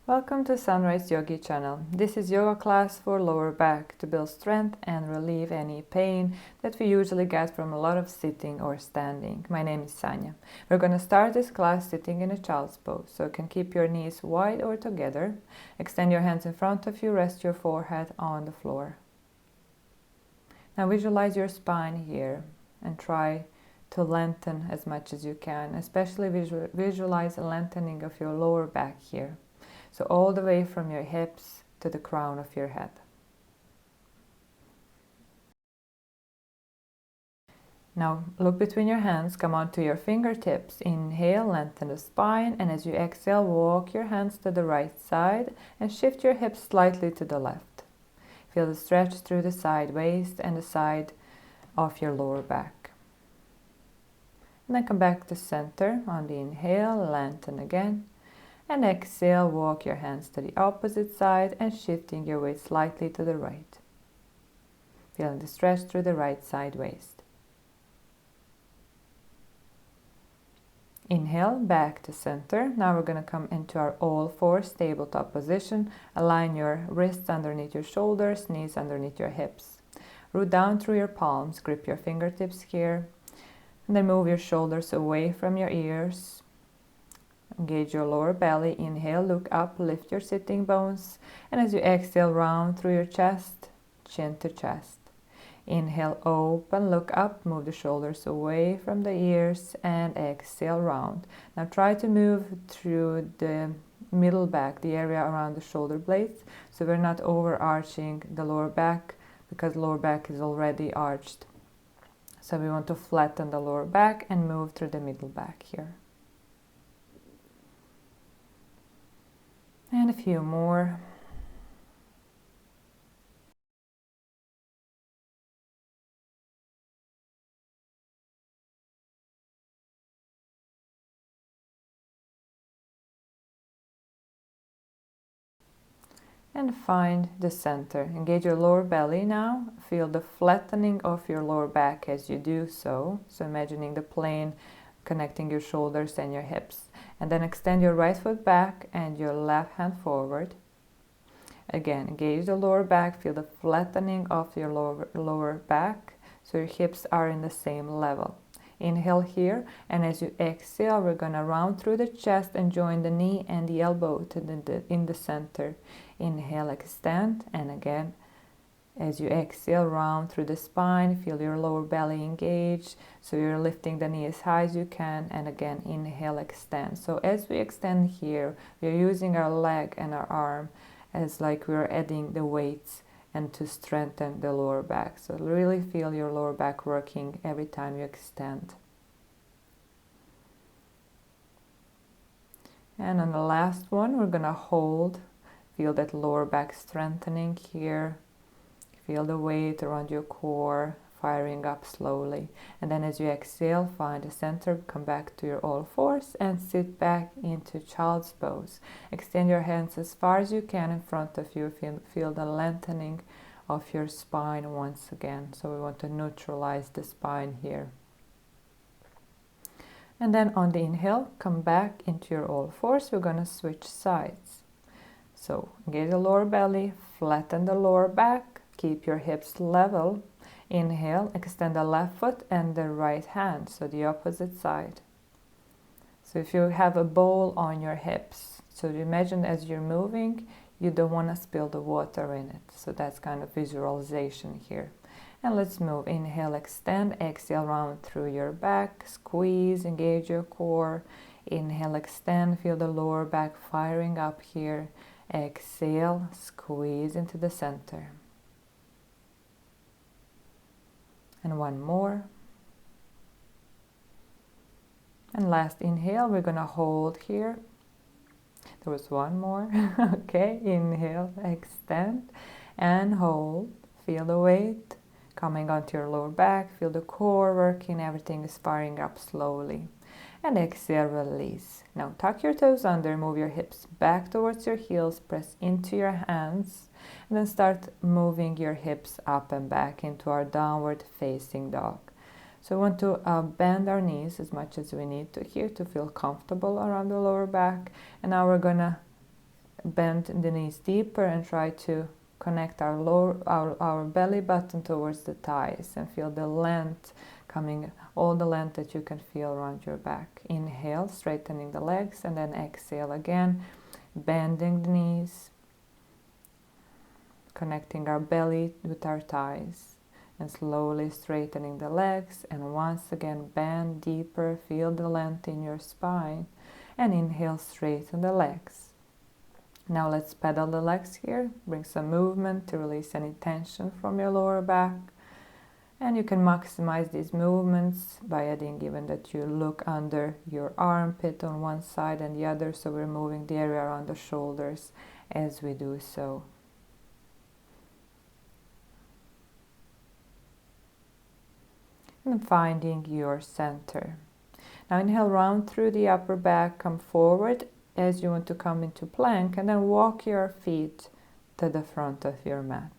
Welcome to Sunrise Yogi channel. This is yoga class for lower back to build strength and relieve any pain that we usually get from a lot of sitting or standing. My name is Sanya. We're going to start this class sitting in a child's pose, so you can keep your knees wide or together. Extend your hands in front of you, rest your forehead on the floor. Now visualize your spine here and try to lengthen as much as you can, especially visualize a lengthening of your lower back here. So all the way from your hips to the crown of your head. Now look between your hands, come onto your fingertips. Inhale, lengthen the spine, and as you exhale, walk your hands to the right side and shift your hips slightly to the left. Feel the stretch through the side waist and the side of your lower back. And then come back to center on the inhale, lengthen again. And exhale, walk your hands to the opposite side and shifting your weight slightly to the right. Feeling the stretch through the right side waist. Inhale, back to center. Now we're going to come into our all fours tabletop position. Align your wrists underneath your shoulders, knees underneath your hips. Root down through your palms, grip your fingertips here. And then move your shoulders away from your ears. Engage your lower belly. Inhale, look up, lift your sitting bones. And as you exhale, round through your chest, chin to chest. Inhale, open, look up, move the shoulders away from the ears, and exhale, round. Now try to move through the middle back, the area around the shoulder blades, so we're not overarching the lower back because lower back is already arched. So we want to flatten the lower back and move through the middle back here. And a few more. And find the center. Engage your lower belly now. Feel the flattening of your lower back as you do so. So imagining the plane connecting your shoulders and your hips. And then extend your right foot back and your left hand forward. Again, engage the lower back, feel the flattening of your lower back so your hips are in the same level. Inhale here, and as you exhale, we're going to round through the chest and join the knee and the elbow in the center. Inhale, extend, and again, as you exhale, round through the spine, feel your lower belly engage, so you're lifting the knee as high as you can, and again, inhale, extend. So as we extend here, we're using our leg and our arm as like we're adding the weights and to strengthen the lower back. So really feel your lower back working every time you extend. And on the last one, we're gonna hold, feel that lower back strengthening here. Feel the weight around your core, firing up slowly. And then as you exhale, find the center, come back to your all fours and sit back into child's pose. Extend your hands as far as you can in front of you. Feel the lengthening of your spine once again. So we want to neutralize the spine here. And then on the inhale, come back into your all fours. We're going to switch sides. So engage the lower belly, flatten the lower back. Keep your hips level. Inhale, extend the left foot and the right hand, so the opposite side. So if you have a bowl on your hips, so imagine as you're moving, you don't want to spill the water in it. So that's kind of visualization here. And let's move. Inhale, extend, exhale, round through your back, squeeze, engage your core. Inhale, extend, feel the lower back firing up here. Exhale, squeeze into the center. And one more. And last inhale, we're going to hold here. There was one more. Okay, inhale, extend, and hold. Feel the weight coming onto your lower back. Feel the core working. Everything is firing up slowly. And exhale, release. Now tuck your toes under, move your hips back towards your heels, press into your hands, and then start moving your hips up and back into our downward facing dog. So we want to bend our knees as much as we need to here to feel comfortable around the lower back. And now we're gonna bend the knees deeper and try to connect our belly button towards the thighs and feel the length coming, all the length that you can feel around your back. Inhale, straightening the legs, and then exhale again, bending the knees, connecting our belly with our thighs, and slowly straightening the legs, and once again bend deeper, feel the length in your spine, and inhale, straighten the legs. Now let's pedal the legs here, bring some movement to release any tension from your lower back. And you can maximize these movements by adding, even that you look under your armpit on one side and the other, so we're moving the area around the shoulders as we do so. And finding your center. Now inhale, round through the upper back, come forward as you want to come into plank, and then walk your feet to the front of your mat.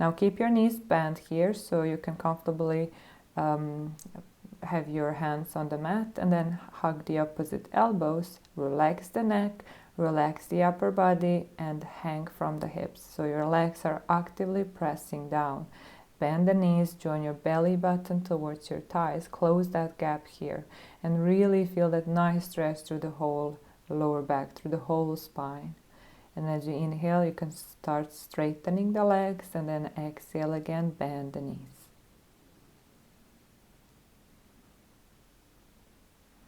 Now keep your knees bent here so you can comfortably have your hands on the mat, and then hug the opposite elbows, relax the neck, relax the upper body, and hang from the hips. So your legs are actively pressing down. Bend the knees, join your belly button towards your thighs, close that gap here, and really feel that nice stretch through the whole lower back, through the whole spine. And as you inhale, you can start straightening the legs, and then exhale again, bend the knees.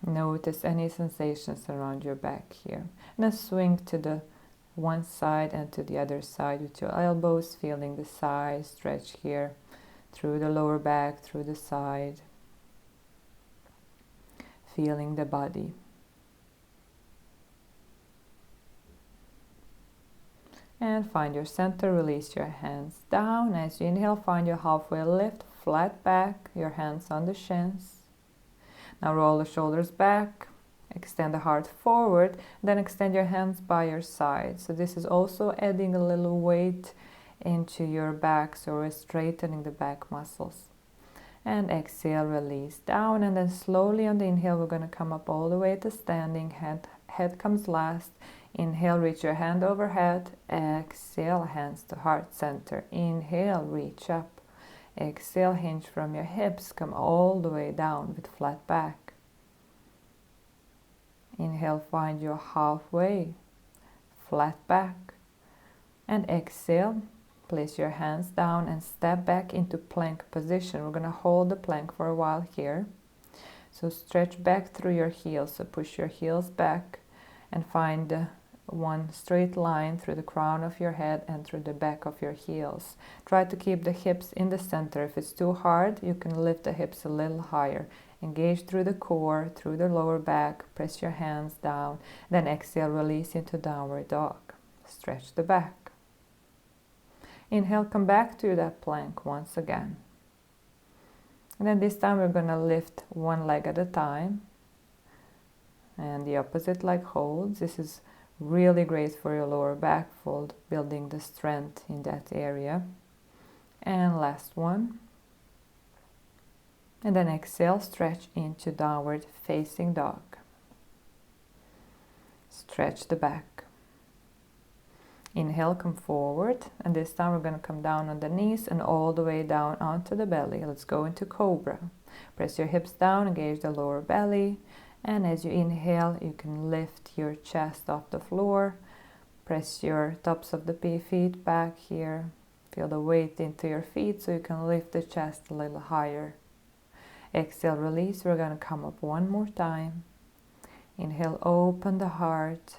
Notice any sensations around your back here. And then swing to the one side and to the other side with your elbows, feeling the side stretch here through the lower back, through the side, feeling the body. And find your center, release your hands down. As you inhale, find your halfway lift, flat back, your hands on the shins. Now roll the shoulders back, extend the heart forward, then extend your hands by your side. So this is also adding a little weight into your back, so we're straightening the back muscles. And exhale, release down, and then slowly on the inhale, we're going to come up all the way to standing. Head comes last. Inhale, reach your hand overhead. Exhale, hands to heart center. Inhale, reach up. Exhale, hinge from your hips, come all the way down with flat back. Inhale, find your halfway, flat back. And exhale, place your hands down and step back into plank position. We're going to hold the plank for a while here. So stretch back through your heels. So push your heels back and find one straight line through the crown of your head and through the back of your heels. Try to keep the hips in the center. If it's too hard, you can lift the hips a little higher. Engage through the core, through the lower back. Press your hands down. Then exhale, release into downward dog. Stretch the back. Inhale, come back to that plank once again. And then this time we're going to lift one leg at a time. And the opposite leg holds. This is really great for your lower back fold, building the strength in that area. And last one. And then exhale, stretch into downward facing dog. Stretch the back. Inhale, come forward, and this time we're going to come down on the knees and all the way down onto the belly. Let's go into Cobra. Press your hips down, engage the lower belly, and as you inhale, you can lift your chest off the floor. Press your tops of the feet back here. Feel the weight into your feet so you can lift the chest a little higher. Exhale, release. We're going to come up one more time. Inhale, open the heart,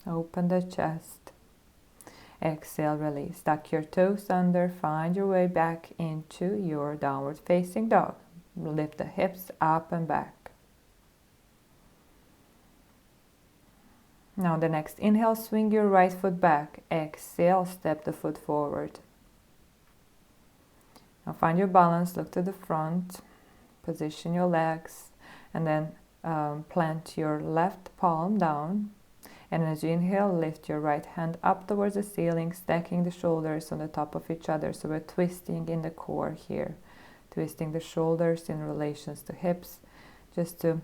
open the chest. Exhale, release. Tuck your toes under, find your way back into your downward facing dog. Lift the hips up and back. Now the next inhale, swing your right foot back. Exhale, step the foot forward. Now find your balance, look to the front, position your legs, and then plant your left palm down. And as you inhale, lift your right hand up towards the ceiling, stacking the shoulders on the top of each other. So we're twisting in the core here, twisting the shoulders in relations to hips, just to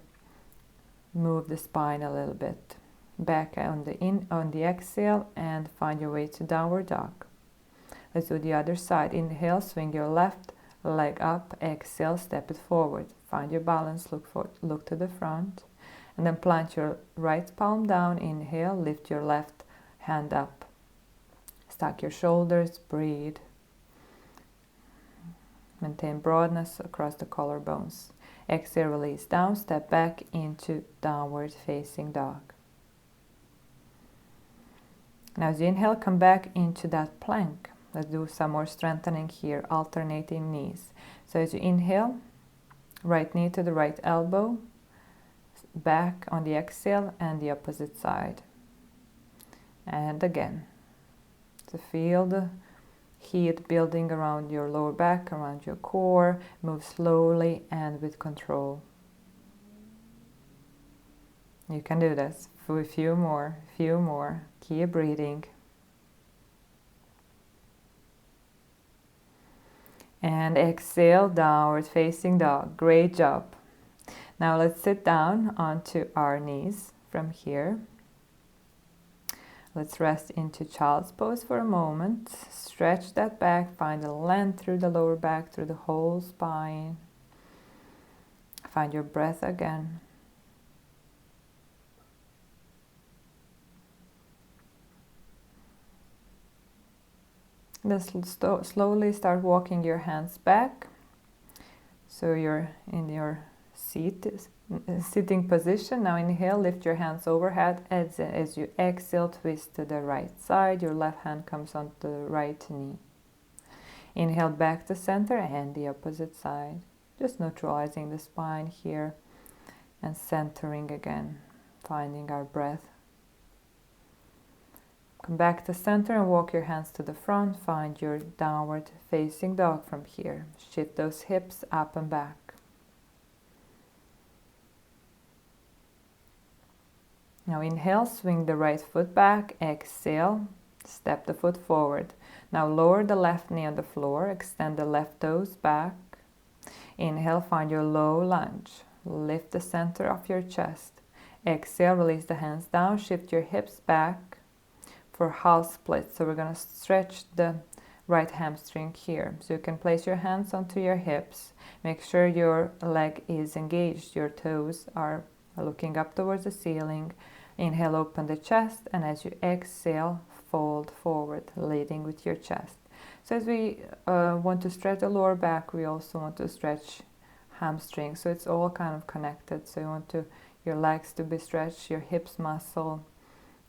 move the spine a little bit. back on the exhale, and find your way to downward dog. Let's do the other side. Inhale, swing your left leg up. Exhale, step it forward. Find your balance, look to the front. And then plant your right palm down. Inhale, lift your left hand up. Stack your shoulders, breathe. Maintain broadness across the collarbones. Exhale, release down, step back into downward facing dog. Now as you inhale, come back into that plank. Let's do some more strengthening here, alternating knees. So as you inhale, right knee to the right elbow, back on the exhale, and the opposite side. And again, to feel the heat building around your lower back, around your core. Move slowly and with control. You can do this for a few more. Keep breathing. And exhale, downward facing dog. Great job. Now let's sit down onto our knees from here. Let's rest into child's pose for a moment. Stretch that back, find a length through the lower back, through the whole spine. Find your breath again. Then slowly start walking your hands back. So you're in your sitting position. Now inhale, lift your hands overhead. As you exhale, twist to the right side. Your left hand comes onto the right knee. Inhale back to center and the opposite side. Just neutralizing the spine here and centering again, finding our breath. Come back to center and walk your hands to the front. Find your downward facing dog from here. Shift those hips up and back. Now inhale, swing the right foot back. Exhale, step the foot forward. Now lower the left knee on the floor. Extend the left toes back. Inhale, find your low lunge. Lift the center of your chest. Exhale, release the hands down. Shift your hips back for half split. So we're going to stretch the right hamstring here. So you can place your hands onto your hips. Make sure your leg is engaged. Your toes are looking up towards the ceiling. Inhale, open the chest, and as you exhale, fold forward, leading with your chest. So as we want to stretch the lower back, we also want to stretch hamstrings. So it's all kind of connected. So you want your legs to be stretched, your hips muscle.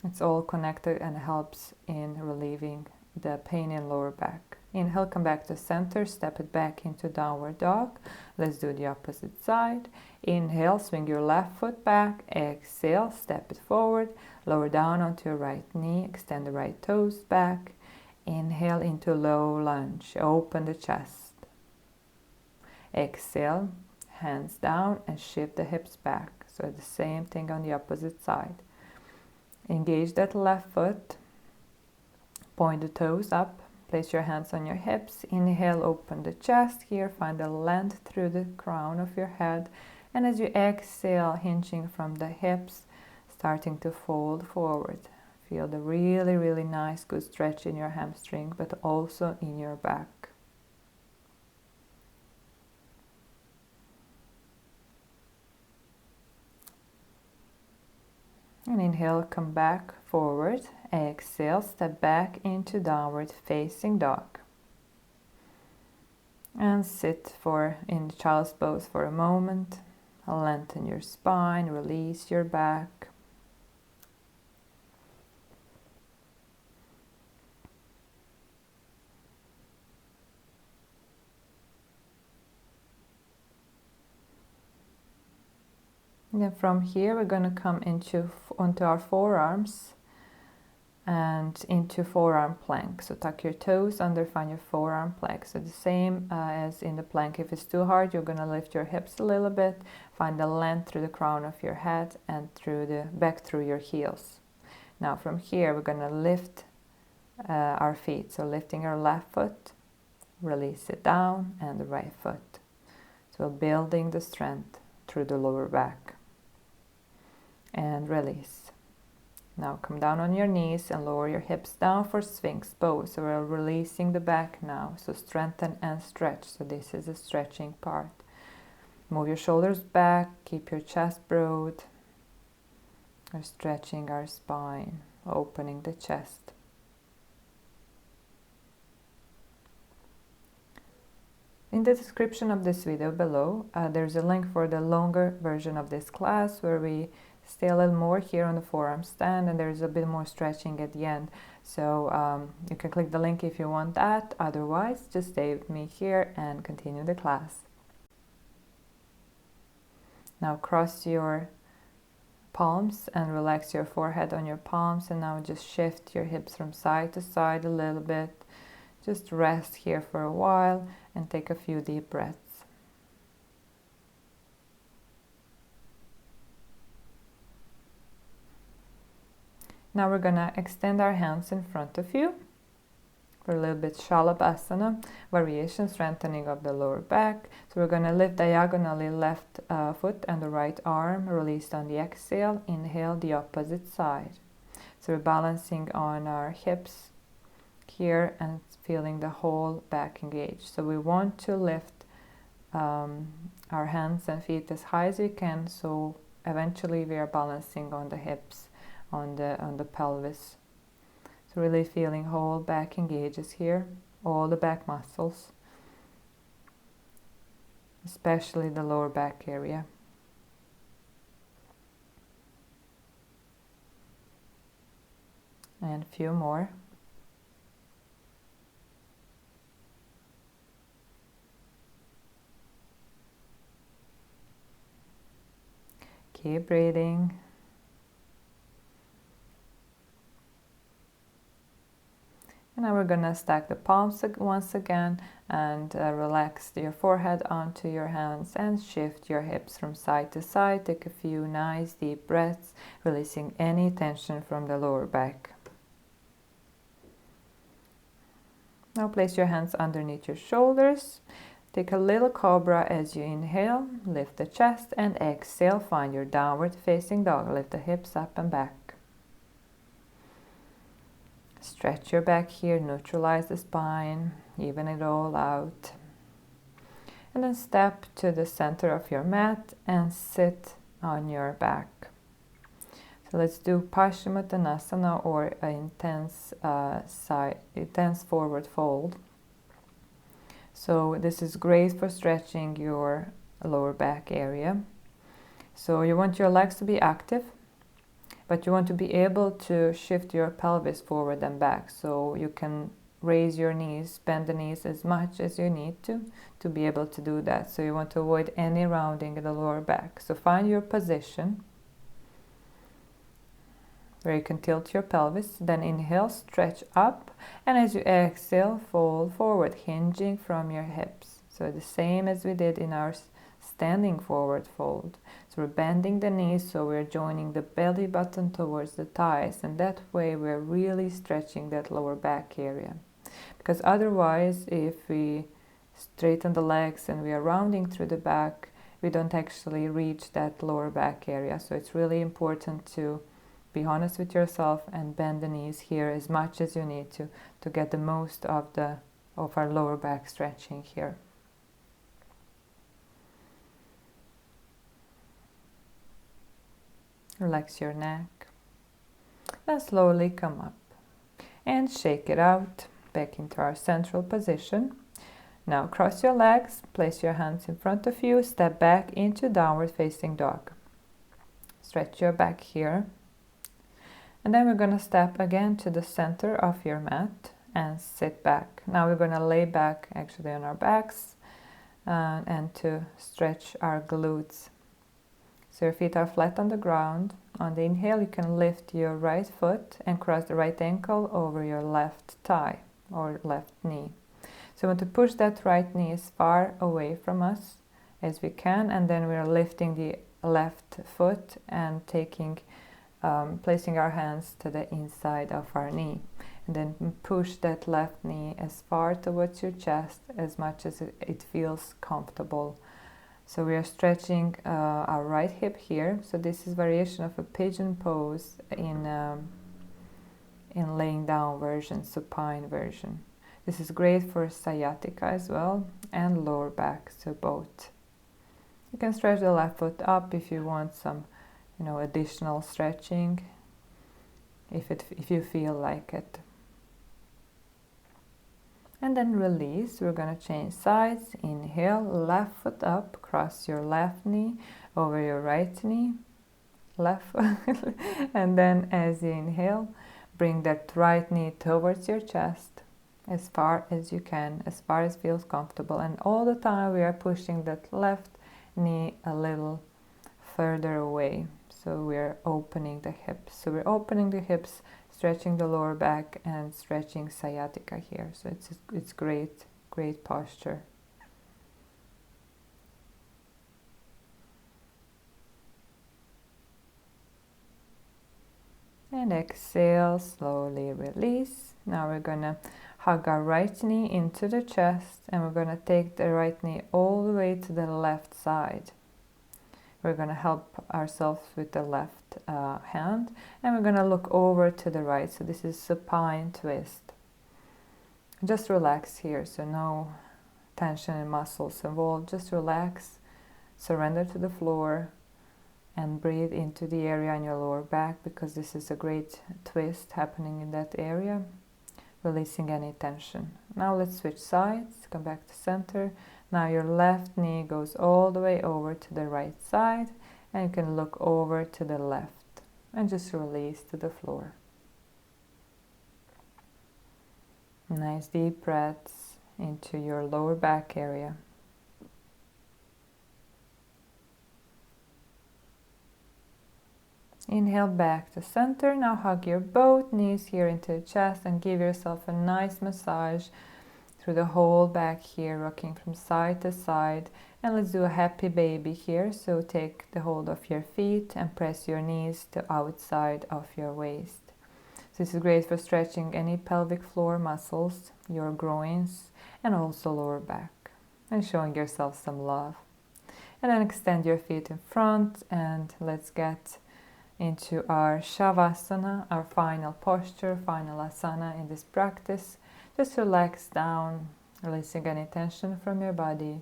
It's all connected and helps in relieving the pain in lower back. Inhale, come back to center, step it back into downward dog. Let's do the opposite side. Inhale, swing your left foot back. Exhale, step it forward. Lower down onto your right knee. Extend the right toes back. Inhale into low lunge. Open the chest. Exhale, hands down and shift the hips back. So the same thing on the opposite side. Engage that left foot. Point the toes up. Place your hands on your hips. Inhale, open the chest here. Find the length through the crown of your head. And as you exhale, hinging from the hips, starting to fold forward. Feel the really, really nice, good stretch in your hamstring, but also in your back. And inhale, come back forward. Exhale, step back into downward facing dog. And sit in child's pose for a moment. Lengthen your spine, release your back. And then from here we're going to come onto our forearms and into forearm plank. So tuck your toes under, find your forearm plank. So the same as in the plank. If it's too hard, you're going to lift your hips a little bit, find the length through the crown of your head and through the back through your heels. Now from here we're going to lift our feet. So lifting our left foot, release it down, and the right foot. So building the strength through the lower back. And release. Now come down on your knees and lower your hips down for Sphinx pose. So we're releasing the back now. So strengthen and stretch. So this is the stretching part. Move your shoulders back. Keep your chest broad. We're stretching our spine, opening the chest. In the description of this video below, there's a link for the longer version of this class where we stay a little more here on the forearm stand, and there's a bit more stretching at the end. So you can click the link if you want that. Otherwise, just stay with me here and continue the class. Now cross your palms and relax your forehead on your palms, and now just shift your hips from side to side a little bit. Just rest here for a while and take a few deep breaths. Now we're going to extend our hands in front of you for a little bit Shavasana, variation strengthening of the lower back. So we're going to lift diagonally left foot and the right arm, released on the exhale. Inhale the opposite side. So we're balancing on our hips here and feeling the whole back engaged. So we want to lift our hands and feet as high as we can, so eventually we are balancing on the hips, on the pelvis. So really feeling whole back engages here, all the back muscles, especially the lower back area. And a few more. Keep breathing. And now we're going to stack the palms once again and relax your forehead onto your hands and shift your hips from side to side. Take a few nice deep breaths, releasing any tension from the lower back. Now place your hands underneath your shoulders. Take a little cobra as you inhale, lift the chest, and exhale, find your downward facing dog. Lift the hips up and back. Stretch your back here, neutralize the spine, even it all out. And then step to the center of your mat and sit on your back. So let's do Paschimottanasana, or an intense forward fold. So this is great for stretching your lower back area. So you want your legs to be active, but you want to be able to shift your pelvis forward and back. So you can raise your knees, bend the knees as much as you need to be able to do that. So you want to avoid any rounding in the lower back. So find your position where you can tilt your pelvis. Then inhale, stretch up, and as you exhale, fold forward, hinging from your hips. So the same as we did in our standing forward fold. So we're bending the knees, so we're joining the belly button towards the thighs, and that way we're really stretching that lower back area. Because otherwise, if we straighten the legs and we are rounding through the back, we don't actually reach that lower back area. So it's really important to be honest with yourself and bend the knees here as much as you need to get the most of our lower back stretching here. Relax your neck. Then slowly come up and shake it out back into our central position. Now cross your legs, place your hands in front of you, step back into downward facing dog. Stretch your back here. And then we're going to step again to the center of your mat and sit back. Now we're going to lay back actually on our backs and to stretch our glutes. So your feet are flat on the ground. On the inhale, you can lift your right foot and cross the right ankle over your left thigh or left knee. So we want to push that right knee as far away from us as we can, and then we are lifting the left foot and placing our hands to the inside of our knee. And then push that left knee as far towards your chest as much as it feels comfortable So we are stretching our right hip here. So this is variation of a pigeon pose in laying down version, supine version. This is great for sciatica as well and lower back, so both. You can stretch the left foot up if you want some, additional stretching, if you feel like it. And then release. We're going to change sides. Inhale, left foot up, cross your left knee over your right knee, left foot. And then as you inhale, bring that right knee towards your chest as far as you can, as far as feels comfortable. And all the time we are pushing that left knee a little further away. So we're opening the hips. So we're opening the hips, stretching the lower back and stretching sciatica here. So it's great posture. And exhale, slowly release. Now we're gonna hug our right knee into the chest and we're gonna take the right knee all the way to the left side. We're gonna help ourselves with the left hand and we're gonna look over to the right. So this is supine twist. Just relax here, so no tension in muscles involved. Just relax, surrender to the floor, and breathe into the area in your lower back, because this is a great twist happening in that area, releasing any tension. Now let's switch sides, come back to center. Now your left knee goes all the way over to the right side and you can look over to the left and just release to the floor. Nice deep breaths into your lower back area. Inhale back to center. Now hug your both knees here into the chest and give yourself a nice massage through the whole back here, rocking from side to side. And let's do a happy baby here. So take the hold of your feet and press your knees to outside of your waist. So this is great for stretching any pelvic floor muscles, your groins, and also lower back, and showing yourself some love. And then extend your feet in front and let's get into our Shavasana, our final posture, final asana in this practice. Just relax down, releasing any tension from your body.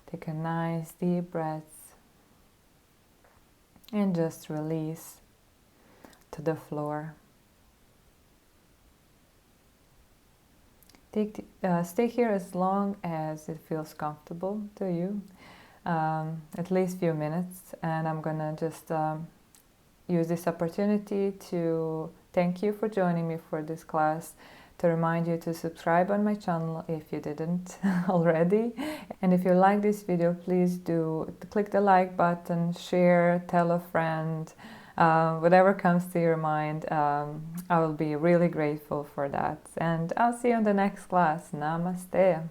Take a nice deep breath and just release to the floor. Stay here as long as it feels comfortable to you, at least a few minutes, and I'm gonna just use this opportunity to thank you for joining me for this class, to remind you to subscribe on my channel if you didn't already. And if you like this video, please do click the like button, share, tell a friend, whatever comes to your mind. I will be really grateful for that. And I'll see you in the next class. Namaste.